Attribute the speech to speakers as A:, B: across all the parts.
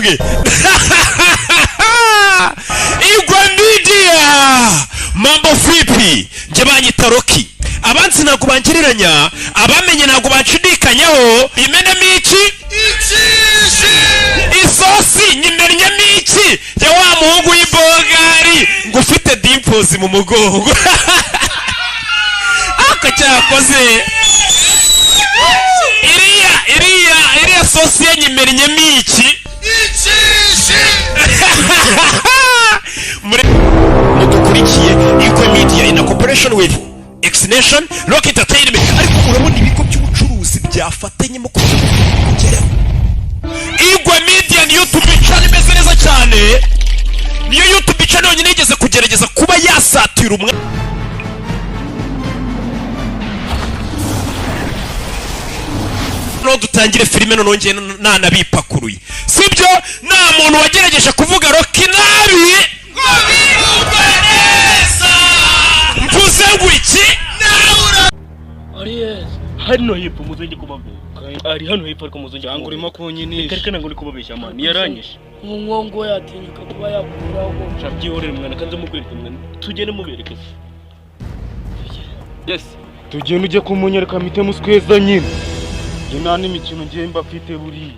A: mvuge Igwa Media mambo vipi nje banyita Rocky abanzi ntago bangereranya abamenye ntago banshidikanyaho imena miki isosi nyimenya miki ya wa muhungu w'ibogari ngufite dimples mu mugongo akacyakoze iriya sosi nyimenya miki mudukurikiye Igwa Media in a cooperation with X-Nation Rock Entertainment ariko urabona ibigo by'ubucuruzi byafatanye mu kugeraho Igwa Media ni YouTube channel imeze neza cyane niyo YouTube channel yonyine igeze kugerageza kuba yasatira umwe no dutangire filime nonongeye nanabipakuruye sibyo nta muntu wagerageje kuvuga Rocky nabi ngo bivuge neza mvuze wiki
B: Ariye hano hepfo muzenge kubambe ari hano hepfo ariko muzenge
C: cyangwa urimo kunyini
B: kareka nango nikubabeshya mani yaranyishe
D: umwongo yatinyuka kuba yakuraho
B: shabyihorera mwana kanze mukwereka mwana tugende mubereke
C: yes tugende ujye kumunyereka mite musweza nyine njye nta n'imikino ngiye mba mfite buriya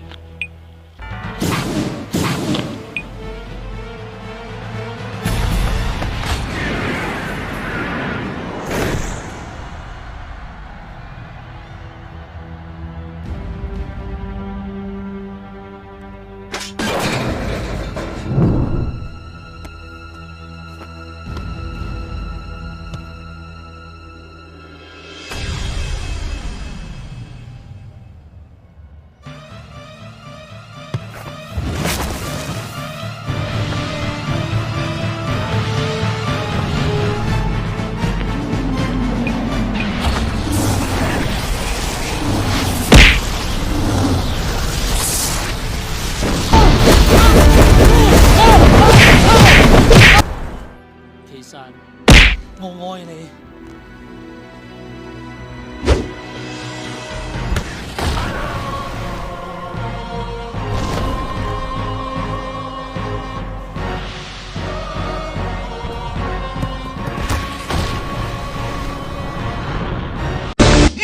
D: ngồi này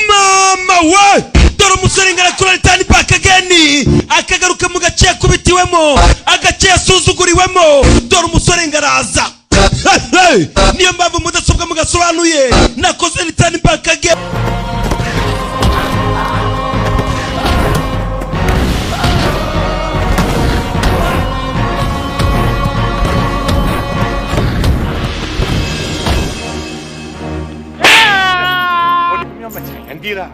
A: mama we dore umusore ngara kuri tani pack again akagaruka mu gace kubitiwemo agace yasuzuguriwemo dore umusore ngaraza niyo mpamvu mudasobwa mugasobanuye nakoze litani bakage
E: Ndira